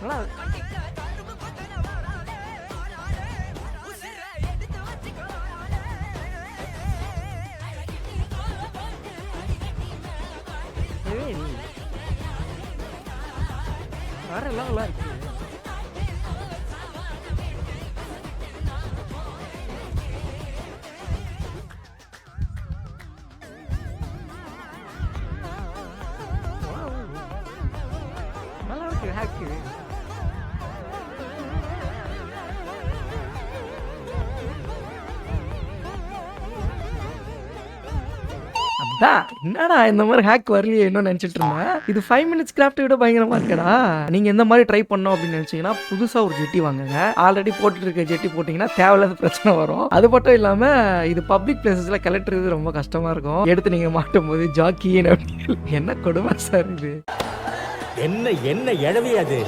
நல்லா வேற லெவலா இருக்கு. நல்லா இருக்கு ஹேக்கு. அதான் என்னடா இந்த மாதிரி ஹேக் வரலையே இன்னும் நினச்சிட்டு இருந்தேன். இது 5 மினிட்ஸ் கிராஃப்ட் விட பயங்கரமா இருக்கடா. நீங்க எந்த மாதிரி ட்ரை பண்ணோம் அப்படின்னு நினைச்சீங்கன்னா புதுசா ஒரு ஜெட்டி வாங்குங்க. ஆல்ரெடி போட்டுட்டு இருக்க ஜெட்டி போட்டீங்கன்னா தேவையில்லாத பிரச்சனை வரும். அது மட்டும் இல்லாம இது பப்ளிக் பிளேசஸ்ல கலெக்டருக்கு ரொம்ப கஷ்டமா இருக்கும். எடுத்து நீங்க மாட்டும் போது ஜாக்கி என்ன கொடுமை சார் இது. என்ன என்ன எழவி அது.